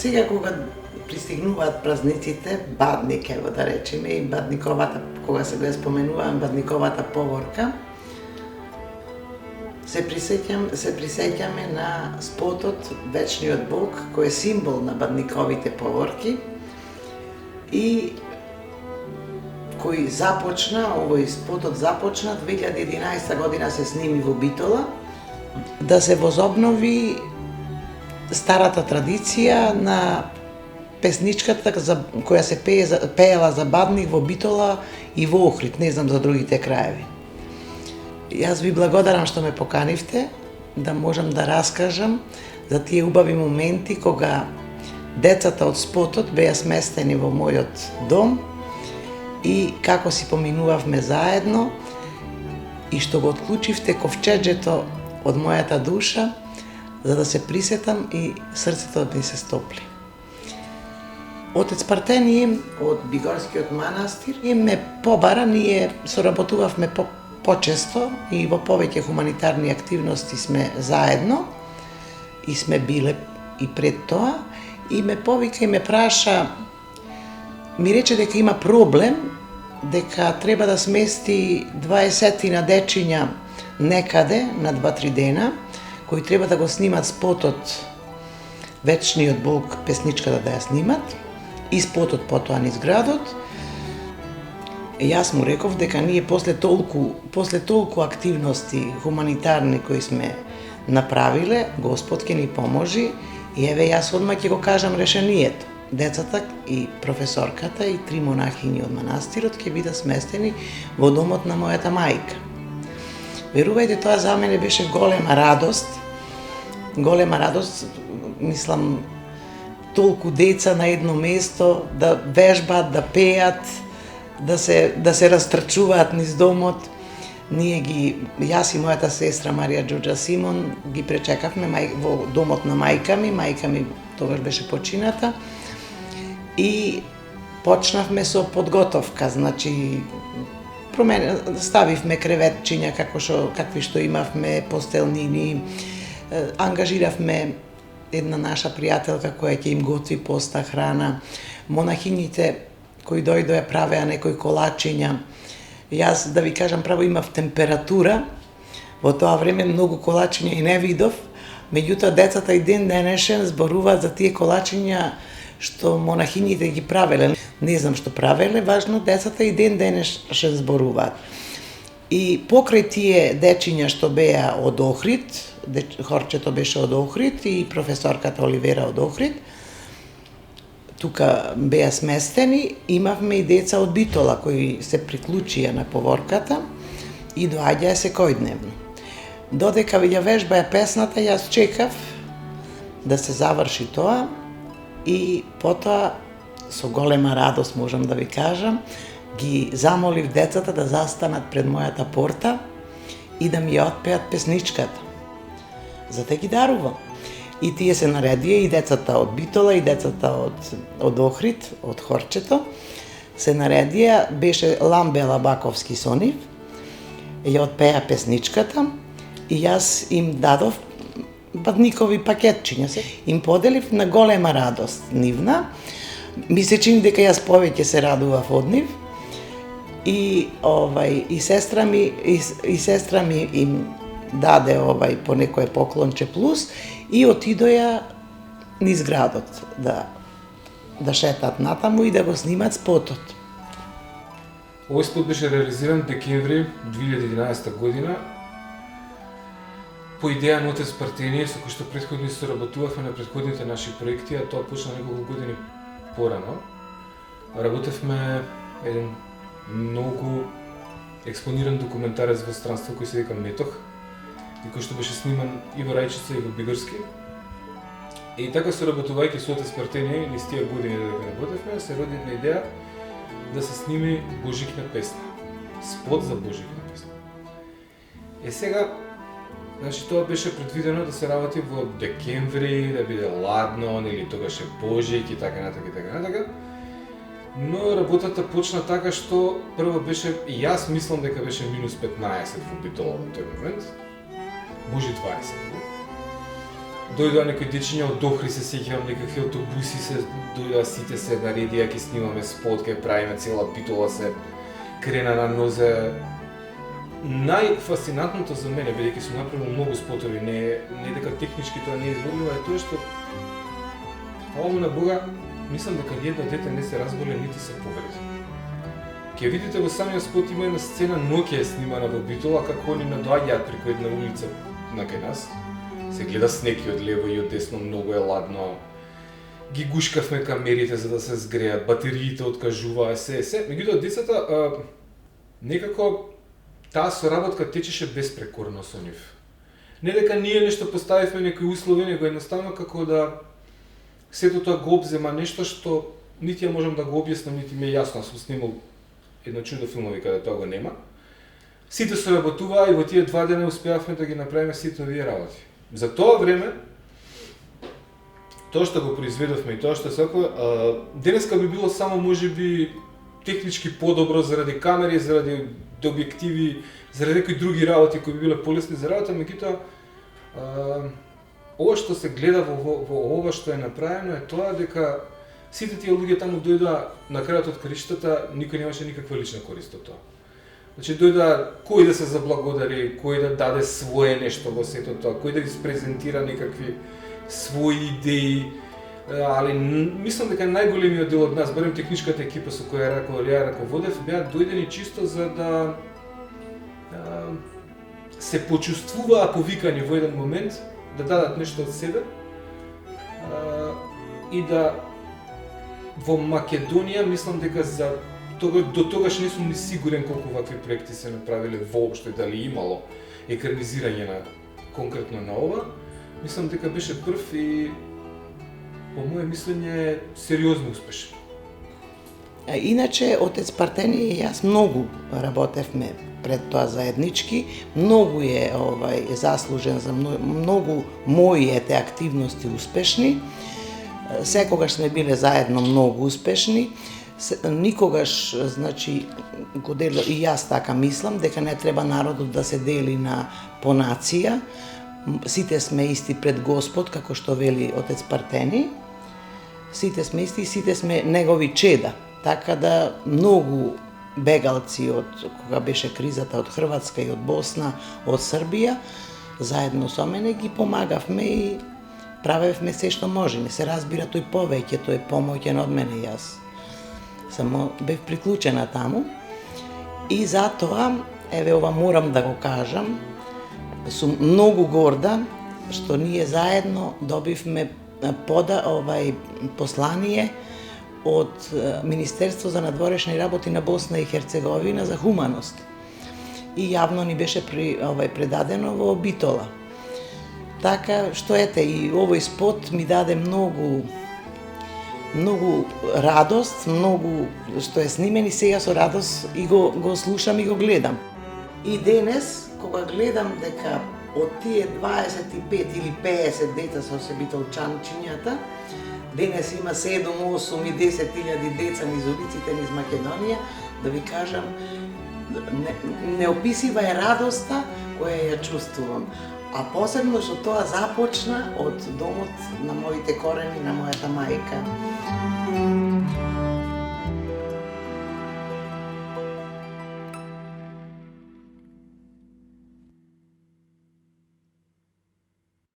Сега кога пристигнуваат празниците, бадник ево да речеме, и бадниковата, кога се го споменувам, бадниковата поворка, се присеќаме на спотот Вечниот Бог, кој е символ на бадниковите поворки и кој започна, овој спотот започна 2011 година се сними во Битола, да се возобнови старата традиција на песничката која се пеела за бадник во Битола и во Охрид, не знам за другите краеви. Јас ви благодарам што ме поканивте, да можам да раскажам за тие убави моменти кога децата од спотот беа сместени во мојот дом и како си поминувавме заедно и што го отклучивте ковчеџето од мојата душа за да се присетам и срцето да ми се стопли. Отец Партенije од Бигорскиот манастир и ме побара, ние соработувавме почесто и во повеќе хуманитарни активности сме заедно и сме биле и пред тоа и ме повика и ме праша, ми рече дека има проблем, дека треба да смести 20 на дечиња некаде на 2-3 дена, кои треба да го снимат спотот Вечниот Бог, песничката да ја снимат, и спотот потоа низ градот. Јас му реков дека ние после толку активности хуманитарни кои сме направиле, Господ ќе ни поможи и еве јас одма ќе го кажам решението. Децата и професорката и 3 монахињи од манастирот ќе бидат сместени во домот на мојата мајка. Верувајте, тоа за мене беше голема радост, мислам, толку деца на едно место, да вежбаат, да пеат, да се растрчуваат низ домот. Јас и мојата сестра Марија Ѓорѓа Симон ги пречекавме во домот на мајка ми тогаш беше почината, и почнавме со подготовка, значи ставивме креветчиња какви што имавме, постелнини, ангажиравме една наша пријателка која ќе им готви поста храна, монахињите кои дојдоа правеа некои колачиња. Јас, да ви кажам, право имав температура, во тоа време многу колачиња и не видов, меѓутоа децата и ден денешен зборуваат за тие колачиња што монахињите ги правеле. Не знам што правеле, важно децата и ден денешен зборуваат. И покрај тие дечиња што беа од Охрид, хорчето беше од Охрид и професорката Оливера од Охрид, тука беа сместени, имавме и деца од Битола кои се приклучија на поворката и доаѓаа секојдневно. Додека ја вежбаја песната, јас чекав да се заврши тоа и потоа со голема радост можам да ви кажам, ги замолив децата да застанат пред мојата порта и да ми ја отпеат песничката, за да ги дарувам. И тие се наредија, и децата од Битола, и децата од Охрид, од хорчето, се наредија, беше Ламбела Баковски со нив, ја отпеа песничката и јас им дадов бадникови пакетчиња, им поделив на голема радост нивна. Ми се чини дека јас повеќе се радував од нив и сестра ми им даде по некое поклонче плюс и отидоја низ градот да шетат натаму и да го снимат спотот. Овој спот беше реализиран декември 2011 година по идеја на отец Партенije, со кој што претходно соработувавме на претходните наши проекти, а тоа почна неколку години порано. Работевме еден многу експониран документарец во странство кој се вика Метох, и кој што беше сниман и во Рајчица и во Бигорски. И така соработувајќи со отец Партенije, низ тие години дека работевме, се роди една идеја да се сними Божикна песна. Спот за Божикна песна. Сега, значи тоа беше предвидено да се работи во декември, да биде ладно, или тогаш е Божик и така натака. Но работата почна така што прво беше, и јас мислам дека беше минус 15 во Битола во тој момент, може 20. дојдоа некои дечиња од Охрид, се сеќавам, некакви автобуси се дојдоа, сите се наредија, ќе снимаме спот, ќе правиме цела Битола, се крена на нозе. Најфасцинантното за мене, бидејќи сум направил многу спотови, не дека технички тоа не е изводливо, е тоа што на Бога, мислам дека ниедно дете не се разболе, нити се повреди. Ке видите во самиот спот има една сцена ноќе е снимана во Битола, како они наdoаѓаат преку една улица на кај нас. Се гледа снег и од лево и од десно, многу е ладно. Ги гушкавме камерите за да се згреат, батериите откажуваа се. Меѓутоа децата некако таа соработка течеше безпрекорно со нив. Не дека ние нешто поставивме некои услови, него едноставно како да сето тоа го обзема нешто што нити ја можам да го објаснам, нити ми е јасно. Сум снимал едно чудо филмови каде тоа го нема. Сите соработуваа и во тие 2 дена успеавме да ги направиме сите овие работи. За тоа време, тоа што го произведовме и тоа што денеска би било само можеби технички подобро заради камери, заради објективи, заради некои други работи кои би биле полесни за работа, меѓутоа ова што се гледа во ова што е направено е тоа дека сите тие луѓе таму дојдоа на крајот од краиштата, никој немаше никаква лична корист од тоа. Значи дојдоа кој да се заблагодари, кој да даде свое нешто во сето тоа, кој да ги презентира некакви своји идеи, али мислам дека најголемиот дел од нас, барем техничката екипа со која ја раководев, беа дојдени чисто за да се почувствуваа повикани во еден момент, да дадат нешто од себе и да во Македонија, мислам дека до тогаш не сум ни сигурен колку вакви проекти се направиле воопшто, дали имало екранизирање на конкретно на ова. Мислам дека беше прв и по моје мислење сериозно успешен. Иначе, отец Партени и јас многу работевме пред тоа заеднички, многу е заслужен за многу моите активности успешни. Секогаш сме биле заедно многу успешни. Никогаш, значи, го дело и јас така мислам, дека не треба народот да се дели по нација. Сите сме исти пред Господ, како што вели отец Партени. Сите сме исти и сите сме негови чеда. Така да многу бегалци од кога беше кризата од Хрватска и од Босна, од Србија, заедно со мене ги помагавме и правевме се што можеме. Се разбира тој повеќе, тој е помоќен од мене, јас само бев приклучена таму. И затоа, еве ова морам да го кажам, сум многу горда што ние заедно добивме послание од Министерство за надворешни работи на Босна и Херцеговина за хуманост. И јавно ни беше предадено во Битола. Така што ете, и овој спот ми даде многу радост, многу што е снимен и сега со радост и го слушам и го гледам. И денес, кога гледам дека од тие 25 или 50 деца со се битолчанчињата, денес има 7, 8 и 10.000 деца низ улиците низ Македонија, да ви кажам, неописива е радоста која ја чувствувам. А посебно што тоа започна од домот на моите корени, на мојата мајка.